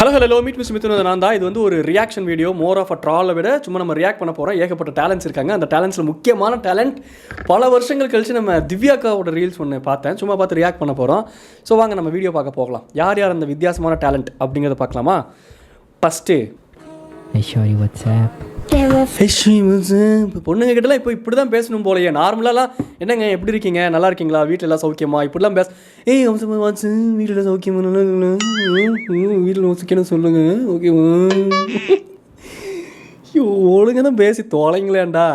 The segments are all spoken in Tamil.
ஹலோ மீட் மிஸ் மித்துனது நான் தான். இது வந்து ஒரு reaction video, more of a ட்ராலை விட சும்மா நம்ம ரியாக்ட் பண்ண போகிறோம். ஏகப்பட்ட டேலண்ட்ஸ் இருக்காங்க. அந்த டேலண்ட்ஸில் முக்கியமான டேலண்ட் பல வருஷங்கள் கழிச்சு நம்ம திவ்யாக்காவோட ரீல்ஸ் ஒன்று பார்த்தேன். சும்மா பார்த்து ரியாக்ட் பண்ண போகிறோம். ஸோ வாங்க நம்ம வீடியோ பார்க்க போகலாம். யார் அந்த வித்தியாசமான டேலண்ட் அப்படிங்கிறத பார்க்கலாமா? First Ishari WhatsApp. இப்போ பொண்ணுங்க கிட்டலாம் இப்போ இப்படி தான் பேசணும் போலையே. நார்மலாலாம் என்னங்க எப்படி இருக்கீங்க, நல்லா இருக்கீங்களா, வீட்டில் எல்லாம் சௌக்கியமா, இப்படிலாம் வாட்ஸ் வீட்டில் சௌக்கியமா, நல்லா வீட்டில் சௌக்கியம் சொல்லுங்க, ஓகேவா? ஒழுங்கு தான் பேசி தொலைங்களேண்டா.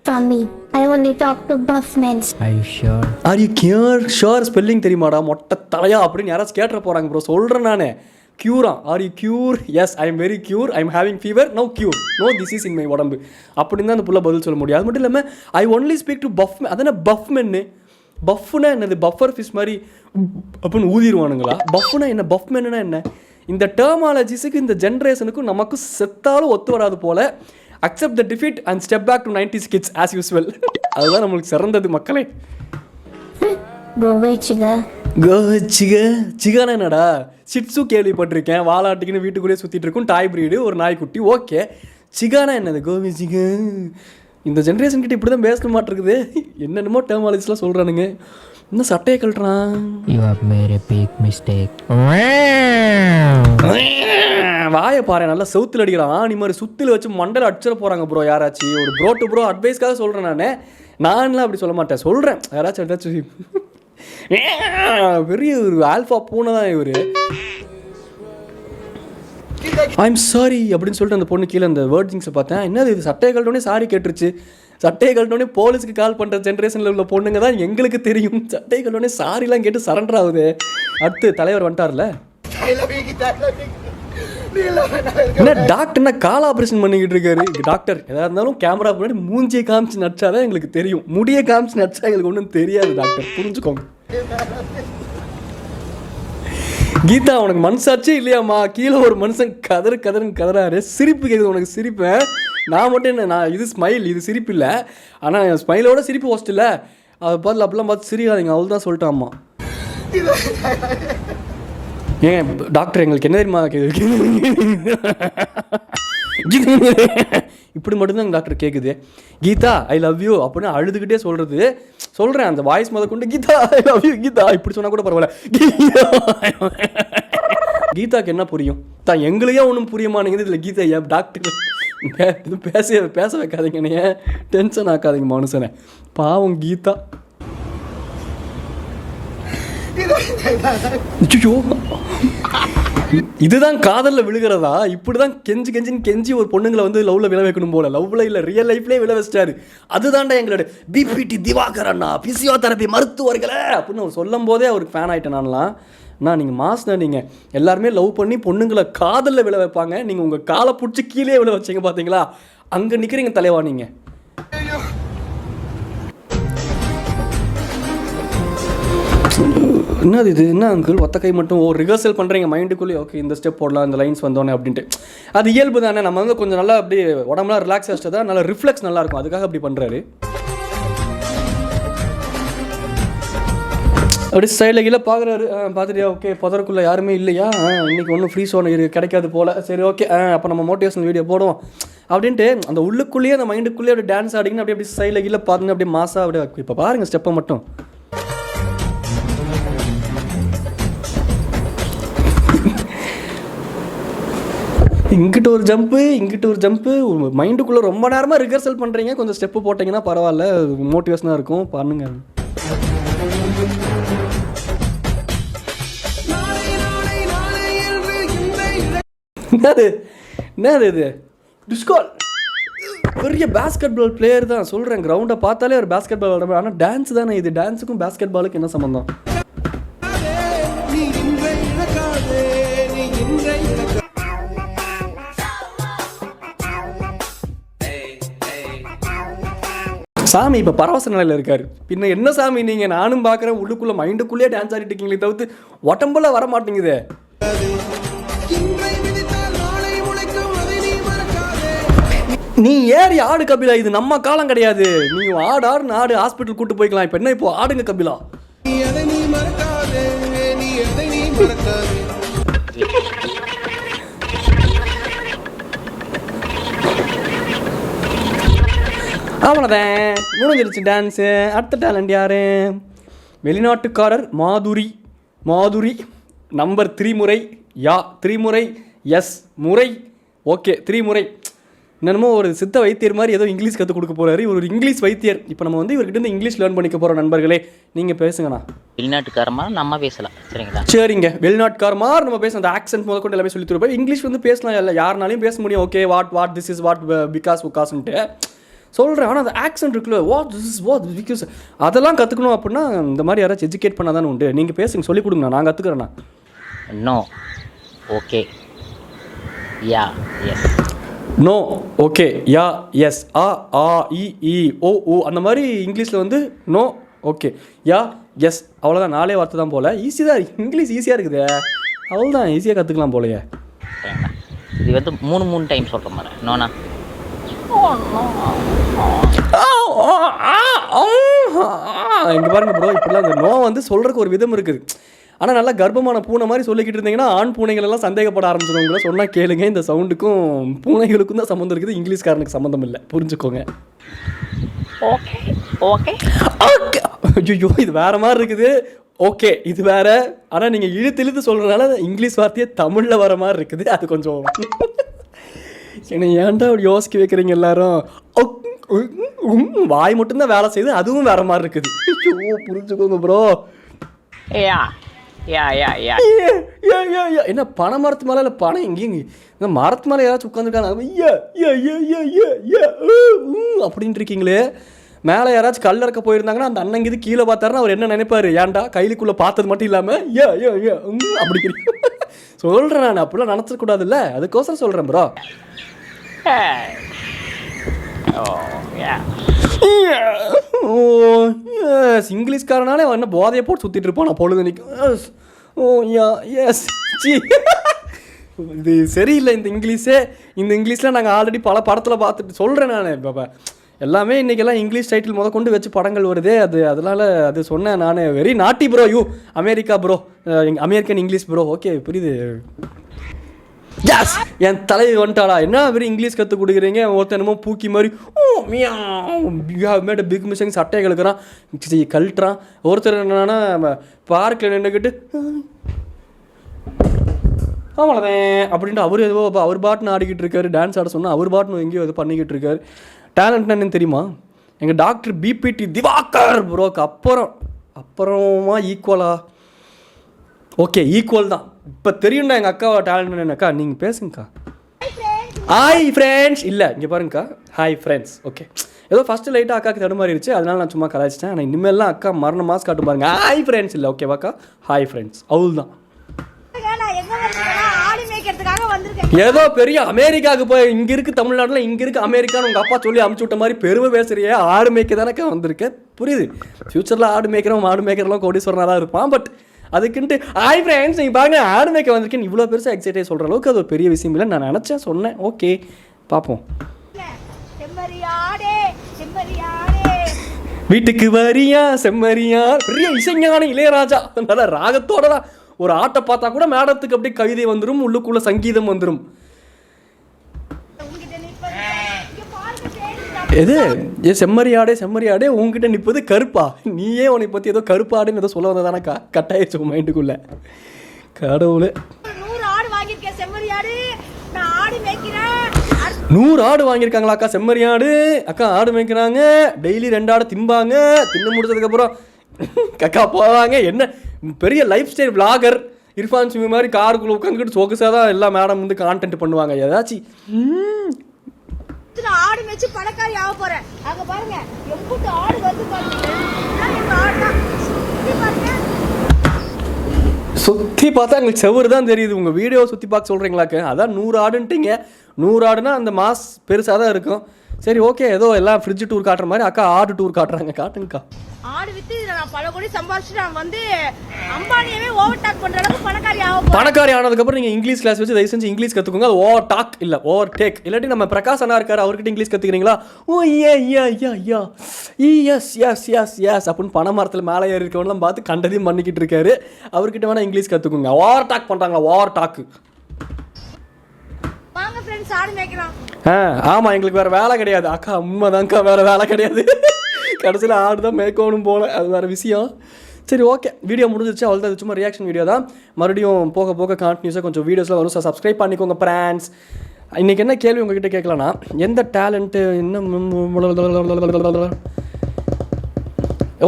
Tommy, I only talk to buff men. Are you sure? Are you sure? Spelling தெரியுமாடா மொட்டை தலையா அப்படின்னு யாராச்சும் கேட்டுற போகிறாங்க ப்ரோ. சொல்கிறேன் நான். க்யூரா? Are you cure? Yes, I am very cure. I am having fever. No cure. No this is in my உடம்பு அப்படின்னு தான் அந்த புள்ள பதில் சொல்ல முடியும். அது மட்டும் இல்லாமல் I only speak to puff. அதானே பஃப் மென்னு. பஃப்னா என்னது? பஃபர் ஃபிஷ் மாதிரி அப்படின்னு ஊதிடுவானுங்களா? பஃப்னா என்ன? பஃப் மென்னுனா என்ன? இந்த டெர்மாலஜிஸுக்கு இந்த ஜென்ரேஷனுக்கும் நமக்கும் செத்தாலும் ஒத்து வராது போல். Accept the defeat and step back to 90s kids as usual. அதுதான் நம்மளுக்கு சிறந்தது மக்களே. சிகானா என்னடா? சிட்ஸு கேள்விப்பட்டிருக்கேன். வாலாட்டிக்குன்னு வீட்டுக்குள்ளேயே சுற்றிட்டு இருக்கும். டாய் பிரீடு, ஒரு நாய்க்குட்டி. ஓகே, சிகானா என்னது? கோவி சிகா. இந்த ஜென்ரேஷன் கிட்ட இப்படி தான் பேச மாட்டிருக்குது. என்னென்னமோ டெர்மாலஜிஸ்லாம் சொல்கிறானுங்க. இன்னும் சட்டையை கழட்டுறான். You have made a big mistake. வாயை பாரு, நல்லா செவுத்தில் அடிக்கிறான். ஆணி மாதிரி சுத்தில் வச்சு மண்டல அடிச்சிட போகிறாங்க ப்ரோ யாராச்சும். ஒரு ப்ரோ டு ப்ரோ அட்வைஸ்க்காக சொல்கிறேன். நான்லாம் அப்படி சொல்ல மாட்டேன், சொல்கிறேன். யாராச்சும் ஏதாச்சும் பெரிய ஒரு ஆல்ஃபா பூனை தான் இவர். ஐம் சாரி அப்படின்னு சொல்லிட்டு அந்த பொண்ணு கீழே அந்த வேர்ட்ஸிங்ஸை பார்த்தேன். என்னது இது? சட்டையை கழட்டோடனே சாரி கேட்டுருச்சு. சட்டையை கழட்டோடனே போலீஸுக்கு கால் பண்ணுற ஜென்ரேஷனில் உள்ள பொண்ணுங்க தான் எங்களுக்கு தெரியும். சட்டையை கழட்டோடனே சாரிலாம் கேட்டு சரண்டர் ஆகுது. அடுத்து தலைவர் வந்துட்டார்ல. என்ன டாக்டர்னா கால் ஆப்ரேஷன் பண்ணிக்கிட்டு இருக்காரு. டாக்டர் எதாக இருந்தாலும் கேமரா முன்னாடி மூஞ்சியை காமிச்சு நடிச்சாதான் எங்களுக்கு தெரியும். முடியை காமிச்சு நடிச்சா எங்களுக்கு ஒன்றும் தெரியாது டாக்டர், புரிஞ்சுக்கோங்க. கீதா, உனக்கு மனசாச்சே இல்லையாம்மா? கீழே ஒரு மனுஷன் கதறாரு. சிரிப்பு கேட்குது உனக்கு. சிரிப்பேன் நான் மட்டும் என்ன? நான் இது ஸ்மைல், இது சிரிப்பு இல்லை. ஆனால் என் ஸ்மைலோட சிரிப்பு ஹோஸ்ட் இல்லை. அதை பார்த்து அப்படிலாம் பார்த்து சிரிக்காதீங்க, அவள் தான் சொல்லிட்டாம்மா. ஏன் டாக்டர் எங்களுக்கு என்ன தெரியுமா இப்படி மட்டும்தான் டாக்டர் கேட்குது. கீதா ஐ லவ் யூ அப்படின்னு அழுதுகிட்டே சொல்கிறேன். அந்த வாய்ஸ் முத கொண்டு Geetha I love you Geetha இப்படி சொன்னால் கூட பரவாயில்ல. கீதாக்கு என்ன புரியும்? தான் எங்களுக்கே ஒன்றும் புரிய மாட்டேங்குது. இதில் கீதா ஏன் டாக்டர் இது பேச வைக்காதீங்க, ஏன் டென்ஷன் ஆக்காதீங்க மனுஷனை. பாவம் கீதா. இதுதான் காதல்ல விழுகிறதா? இப்படிதான் கெஞ்சி ஒரு பொண்ணுங்களை வந்து லவ்ல விழ வைக்கணும் போல. லவ்ல இல்ல, ரியல் லைஃப்லயே விழ வச்சிட்டாரு. அதுதான்டா எங்களோட பிபிடி திவாகர் அண்ணா, பிசியோதெரபி மருத்துவர்களே அப்படின்னு அவர் சொல்லும் போதே அவருக்கு ஃபேன் ஆயிட்டேன் நான்லாம். நான் நீங்கள் மாஸ்டர், நீங்கள் எல்லாருமே லவ் பண்ணி பொண்ணுங்களை காதலில் விழ வைப்பாங்க. நீங்கள் உங்கள் காலை பிடிச்சி கீழே விழ வச்சிங்க பார்த்தீங்களா? அங்கே நிற்கிறீங்க தலைவா நீங்கள். என்னது இது? என்ன அங்கிள் ஒத்த கை மட்டும் ரிஹர்சல் பண்ணுறீங்க மைண்டுக்குள்ளேயே? ஓகே, இந்த ஸ்டெப் போடலாம், இந்த லைன்ஸ் வந்தோன்னே அப்படின்ட்டு. அது இயல்பு தானே. நம்ம வந்து கொஞ்சம் நல்லா அப்படி உடம்புலாம் ரிலாக்ஸ் ஆகிட்டு தான் நல்லா ரிஃப்ளெக்ஸ் நல்லாயிருக்கும். அதுக்காக அப்படி பண்ணுறாரு. அப்படி சைடில் கீழே பார்க்குறாரு. பார்த்துட்டியா? ஓகே, புதருக்குள்ளே யாருமே இல்லையா? இன்றைக்கி ஒன்றும் ஃப்ரீ ஷோன் கிடைக்காது போல். சரி ஓகே, அப்போ நம்ம மோட்டிவேஷனல் வீடியோ போடுவோம் அப்படின்ட்டு அந்த உள்ளுக்குள்ளேயே அந்த மைண்டுக்குள்ளேயே அப்படி டான்ஸ் ஆடிங்கன்னு அப்படி சைடில் கீழே பாருங்க. அப்படியே மாசாக அப்படியே இப்போ பாருங்கள் ஸ்டெப்பை மட்டும். இங்கிட்ட ஒரு ஜம்ப்பு மைண்டுக்குள்ளே ரொம்ப நேரமாக ரிஹர்சல் பண்ணுறீங்க. கொஞ்சம் ஸ்டெப்பு போட்டிங்கன்னா பரவாயில்ல, மோட்டிவேஷனாக இருக்கும். பாருங்க. என்னது இது? டிஸ்கால் பெரிய பேஸ்கெட் பால் பிளேயர் தான் சொல்கிறேன். கிரவுண்டை பார்த்தாலே ஒரு பேஸ்கெட் பால் விளையாடுற. ஆனால் டான்ஸ் தானே இது. டான்ஸுக்கும் பேஸ்கெட் பாலுக்கு என்ன சம்மந்தம்? சாமி இப்போ பரவச நிலையில் இருக்காரு. பின்ன என்ன சாமி நீங்கள்? நானும் பார்க்குறேன், உள்ளுக்குள்ளே மைண்டுக்குள்ளேயே டான்ஸ் ஆடிட்டு இருக்கீங்களே தவிர்த்து உடம்புல வர மாட்டேங்குதே. நீ ஏறி ஆடு கபிலா, இது நம்ம காலம் கிடையாது. நீ ஆடுன்னு ஆடு, ஹாஸ்பிட்டல் கூட்டு போய்க்கலாம். இப்போ என்ன, இப்போ ஆடுங்க கபிலா. அவ்வளோதான் முடிஞ்சிருச்சு டான்ஸு. அடுத்த டேலண்ட் யார்? வெளிநாட்டுக்காரர் மாதுரி நம்பர் 3 முறை. 3 முறை. எஸ் முறை. ஓகே 3 முறை. என்னமோ ஒரு சித்த வைத்தியர் மாதிரி ஏதோ இங்கிலீஷ் கற்றுக் கொடுக்க போகிறாரு. இவர் ஒரு இங்கிலீஷ் வைத்தியர். இப்போ நம்ம வந்து இவர்கிட்ட இருந்து இங்கிலீஷ் லேர்ன் பண்ணிக்க போகிறோம். நண்பர்களே நீங்கள் பேசுங்கண்ணா. வெளிநாட்டுக்காரமா நம்ம பேசலாம் சரிங்களா? சரிங்க, வெளிநாட்டுக்காரமா நம்ம பேசலாம். அந்த ஆக்சென்ட் முதல் கொண்டு எல்லாமே சொல்லி தருவோம். இங்கிலீஷ் வந்து பேசலாம், இல்லை யாருனாலையும் பேச முடியும். Okay what this is what because உக்காஸ்ன்ட்டு சொல்கிறேன். ஆனால் அந்த ஆக்சென்ட் இருக்குல்ல, what this is what because அதெல்லாம் கற்றுக்கணும் அப்படின்னா இந்த மாதிரி யாராச்சும் எஜுகேட் பண்ணால் தானே உண்டு. நீங்கள் பேசுங்க, சொல்லிக் கொடுங்க, நான் கற்றுக்குறேண்ணா. No okay yeah yes. No okay yeah yes. ஆ இ ஓ ஓ அந்த மாதிரி இங்கிலீஷில் வந்து நோ ஓகே யா எஸ். அவ்வளோதான், 4 வார்த்தை தான் போல். ஈஸி தான், இங்கிலீஷ் ஈஸியாக இருக்குது. அவ்வளோதான், ஈஸியாக கற்றுக்கலாம் போலையே. இது வந்து 3 டைம் சொல்கிற மாதிரி. நோனா இங்கே பாருங்க ப்ரோ, இப்படிலாம் இந்த நோ வந்து சொல்கிறதுக்கு ஒரு விதம் இருக்குது. ஆனால் நல்லா கர்ப்பமான பூனை மாதிரி சொல்லிக்கிட்டு இருந்தீங்கன்னா ஆண் பூனைகள் எல்லாம் சந்தேகப்பட ஆரம்பிச்சிடுவங்கள. சொன்னால் கேளுங்க, இந்த சவுண்டுக்கும் பூனைகளுக்கும் தான் சம்மந்தம் இருக்குது, இங்கிலீஷ்காரனுக்கு சம்மந்தம் இல்லை, புரிஞ்சுக்கோங்க. Okay okay okay. ஐயோ இது வேறு மாதிரி இருக்குது. ஓகே இது வேறு. ஆனால் நீங்கள் இழுத்து சொல்கிறதுனால இங்கிலீஷ் வார்த்தையே தமிழில் வர மாதிரி இருக்குது. அது கொஞ்சம் என்னை ஏன்டா அப்படி யோசிக்க வைக்கிறீங்க எல்லாரும். வாய் மட்டும்தான் வேலை செய்யுது, அதுவும் வேறு மாதிரி இருக்குது. ஐயோ புரிஞ்சுக்கோங்க ப்ரோ. யா யா யா யா என்ன பனை மரத்து மேலே இல்லை பனை எங்கேங்க இந்த மரத்து மேலே யாராச்சும் உட்காந்துருக்காங்க அப்படின்ட்டு இருக்கீங்களே. மேலே யாராச்சும் கல் இறக்க போயிருந்தாங்கன்னா அந்த அண்ணன் இது கீழே பார்த்தாருன்னா அவர் என்ன நினைப்பாரு, ஏன்டா கையிலுக்குள்ளே பார்த்தது மட்டும் இல்லாமல் அப்படி சொல்கிறேன். நான் அப்படிலாம் நினச்சிடக்கூடாதுல்ல, அதுக்கோசரம் சொல்கிறேன் ப்ரோ. இங்கிலீஷ்காரனாலே என்ன போதையை போட்டு சுற்றிட்டு இருப்பான் நான் பொழுதுனிக்கு. ஓ யா எஸ். இது சரியில்லை இந்த இங்கிலீஷே. இந்த இங்கிலீஷில் நாங்கள் ஆல்ரெடி பல படத்தில் பார்த்துட்டு சொல்கிறேன் நான். இப்போ எல்லாமே இன்றைக்கெல்லாம் இங்கிலீஷ் டைட்டில் முத கொண்டு வச்சு படங்கள் வருதே, அதனால் அது சொன்னேன் நான். வெரி நாட்டி bro you. America bro, American English bro. Okay புரியுது. எஸ் என் தலைவி வந்துட்டாளா, என்ன வெறும் இங்கிலீஷ் கற்றுக் கொடுக்குறீங்க. ஒருத்தர் என்னமோ பூக்கி மாதிரி மேட் பிக் மிஷிங் சட்டையை கழுக்கிறான், கழட்டுறான். ஒருத்தர் என்னன்னா பார்க்கில் நின்றுக்கிட்டு அவ்வளோதான் அப்படின்ட்டு அவர் ஏதோ அவர் பாட்டுன்னு ஆடிக்கிட்டு இருக்காரு. டான்ஸ் ஆட சொன்னால் அவர் பாட்டுன்னு எங்கேயோ இது பண்ணிக்கிட்டு இருக்காரு. டேலண்ட்னா என்னன்னு தெரியுமா? எங்கள் டாக்டர் பிபிடி திவாகர் ப்ரோக்கு அப்புறமா ஈக்குவலா? ஓகே ஈக்குவல் தான். இப்போ தெரியும்டா எங்கள் அக்காவை டேலண்ட் என்னக்கா. நீங்கள் பேசுங்கக்கா. Hi friends. இல்லை இங்கே பாருங்கக்கா, ஹாய் ஃப்ரெண்ட்ஸ். ஓகே ஏதோ ஃபஸ்ட்டு லைட்டாக அக்காவுக்கு தடுமாறிடுச்சு, அதனால நான் சும்மா கலாய்ச்சிட்டேன். ஆனால் இனிமேல்லாம் அக்கா மரண மாஸ் காட்டு பாருங்க. ஹாய் ஃப்ரெண்ட்ஸ் இல்லை, ஓகேவாக்கா, ஹாய் ஃப்ரெண்ட்ஸ். அவள் தான் ஏதோ பெரிய அமெரிக்காவுக்கு போய் இங்கே இருக்குது தமிழ்நாட்டில், இங்கே இருக்குது அமெரிக்கான்னு உங்கள் அப்பா சொல்லி அமுச்சு விட்ட மாதிரி பெருமை பேசுறியே. ஆடு மேய்க்க தானக்கா வந்திருக்கேன், புரியுது. ஃப்யூச்சரில் ஆடு மேய்க்கிறோம் மாடு மேய்க்கிறலாம் கோடீஸ்வரனாக தான் இருப்பான். பட் அதுக்குன்ட்டு ஹாய் ஃப்ரெண்ட்ஸ் நீங்கள் பாருங்க ஆடு மேய்க்க வந்திருக்கேன் இவ்வளோ பெருசாக எக்ஸைட்டாக சொல்கிற அளவுக்கு அது ஒரு பெரிய விஷயம் இல்லை. நான் நினச்சேன், சொன்னேன். ஓகே பார்ப்போம். வீட்டுக்கு வரியா செம்மறியா, பெரிய இசைஞான இளையராஜா. அதனால ராகத்தோட தான் ஒரு ஆட்டை பார்த்தா கூட மேடத்துக்கு அப்படியே கவிதை வந்துடும், உள்ளுக்குள்ள சங்கீதம் வந்துடும். எது செம்மறியாடே உங்ககிட்ட நிற்பது கருப்பா? நீயே உன்னை பற்றி ஏதோ கருப்பாடுன்னு ஏதோ சொல்ல வந்ததானக்கா கட்டாயிடுச்சு மைண்டுக்குள்ள. கடவுளே 100 ஆடு வாங்கியிருக்காங்களாக்கா செம்மறியாடு. அக்கா ஆடு மேய்க்கிறாங்க, டெய்லி 2 ஆடு திம்பாங்க. தின்னு முடிச்சதுக்கப்புறம் கக்கா போவாங்க. என்ன பெரிய life style vlogger Irfan SIMI மாதிரி காருக்குள்ளே உட்காந்துக்கிட்டு சொகுசாக தான் எல்லா மேடம் வந்து கான்டென்ட் பண்ணுவாங்க. ஏதாச்சும் ஆடு மேய்ச்சி பணக்காரி ஆக போறேன். அங்க பாருங்க எம்புட்டு ஆடு வந்து சுற்றி பார்த்தா எங்களுக்கு செவ்வறு தான் தெரியுது. உங்கள் வீடியோ சுற்றி பார்க்க சொல்கிறீங்களாக்கு, அதான் 100 ஆடுன்ட்டீங்க. 100 ஆடுனா அந்த மாஸ் பெருசாக தான் இருக்கும். சரி ஓகே, ஏதோ எல்லாம் ஃப்ரிட்ஜ் டூர் காட்டுற மாதிரி அக்கா ஆடு டூர் காட்டுறாங்க. காட்டுங்கக்கா. ஆடு வித்து இதில் நான் பல கோடி சம்பாரிச்சு நான் வந்து அம்பானியவே ஓவர் டாக் பண்ணுற அளவுக்கு பணக்காரி ஆகும். பணக்காரி ஆனதுக்கப்புறம் நீங்கள் இங்கிலீஷ் கிளாஸ் வச்சு தயவு செஞ்சு இங்கிலீஷ் கற்றுக்கோங்க. அது ஓவர் டாக் இல்லை, ஓவர் டேக். இல்லாட்டி நம்ம பிரகாஷ் அண்ணா இருக்கார், அவர்கிட்ட இங்கிலீஷ் கற்றுக்கிறீங்களா? ஓ எஸ் அப்படின்னு பண மரத்தில் மேலே ஏறி இருக்கவங்களாம் பார்த்து கண்டதையும் பண்ணிக்கிட்டு இருக்காரு. அவர்கிட்ட வேணால் இங்கிலீஷ் கற்றுக்கோங்க. ஓவர் டாக் பண்ணுறாங்களா? Over talk. வாங்க ஃப்ரெண்ட்ஸ் ஆடு மேய்க்கிறோம். ஆமாம், எங்களுக்கு வேறு வேலை கிடையாது அக்கா. உண்மைதான்க்கா, வேறு வேலை கிடையாது. கடைசியில் ஆடு தான் மேய்க்கணும் போல, அது வேறு விஷயம். சரி, ஓகே, வீடியோ முடிஞ்சிச்சு. அவ்வளோ தான், சும்மா ரியாக்ஷன் வீடியோ தான். மறுபடியும் போக போக கண்டினியூஸாக கொஞ்சம் வீடியோஸ்லாம் வரும். சார் சப்ஸ்கிரைப் பண்ணிக்கோங்க ஃப்ரெண்ட்ஸ். இன்றைக்கி என்ன கேள்வி உங்ககிட்ட கேட்கலான்னா, எந்த டேலண்ட்டு இன்னும்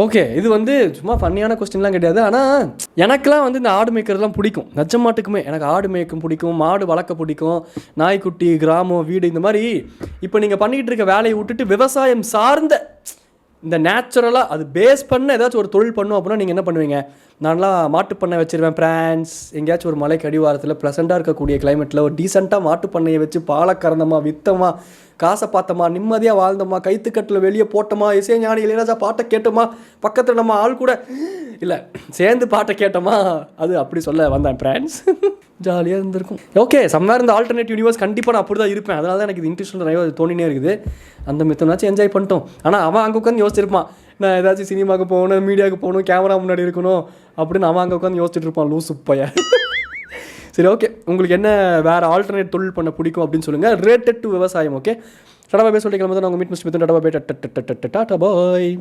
ஓகே, இது வந்து சும்மா ஃபன்னியான கொஸ்டின்லாம் கிடையாது. ஆனால் எனக்கெலாம் வந்து இந்த ஆடு மேய்க்கிறதுலாம் பிடிக்கும். நிஜ மாட்டுக்குமே எனக்கு ஆடு மேய்க்கும் பிடிக்கும், மாடு வளர்க்க பிடிக்கும், நாய்க்குட்டி, கிராமம், வீடு, இந்த மாதிரி இப்போ நீங்கள் பண்ணிக்கிட்டு இருக்க வேலையை விட்டுட்டு விவசாயம் சார்ந்த இந்த நேச்சுரலாக அது பேஸ் பண்ண ஏதாச்சும் ஒரு தொழில் பண்ணும் அப்படின்னா நீங்கள் என்ன பண்ணுவீங்க? நான்லாம் மாட்டுப்பண்ணை வச்சுருவேன் ஃப்ரான்ஸ். எங்கேயாச்சும் ஒரு மலை கடிவாரத்தில் ப்ளசண்ட்டாக இருக்கக்கூடிய கிளைமேட்டில் ஒரு டீசெண்டாக மாட்டுப்பண்ணையை வச்சு பாலை கறந்தமா, விற்றமா, காசை பார்த்தோமா, நிம்மதியாக வாழ்ந்தோமா, கைத்துக்கட்டில் வெளியே போட்டோமா, இசை ஞானி இளையராஜா பாட்டை கேட்டோமா, பக்கத்தில் நம்ம ஆள் கூட இல்லை சேர்ந்து பாட்டை கேட்டோமா, அது அப்படி சொல்ல வந்தேன் ஃப்ரெண்ட்ஸ். ஜாலியாக இருந்திருக்கும். ஓகே, சம்வேர் இந்த ஆல்டர்னேட் யூனிவர்ஸ் கண்டிப்பாக நான் அப்படி தான் இருப்பேன். அதனால தான் எனக்கு இது இன்ட்ரெஸ்ட் நிறைய தோணினே இருக்குது. அந்த மித்தனாச்சும் என்ஜாய் பண்ணிட்டோம். ஆனால் அவன் அங்கே உட்காந்து யோசிச்சிருப்பான், நான் ஏதாச்சும் சினிமாவுக்கு போகணும், மீடியாவுக்கு போகணும், கேமரா முன்னாடி இருக்கணும் அப்படின்னு அவன் அங்கே உட்காந்து யோசிச்சுட்டு இருப்பான், லூசு பையன். சரி, ஓகே, உங்களுக்கு என்ன வேறு ஆல்டர்னேட் தொழில் பண்ண பிடிக்கும் அப்படின்னு சொல்லுங்கள். ரிலேட்டட் டு விவசாயம். ஓகே, டடா பாய் சொல்லிக்கலாம். நான் உங்கள் மீட் மிஸ்ட் டாடா பாய்.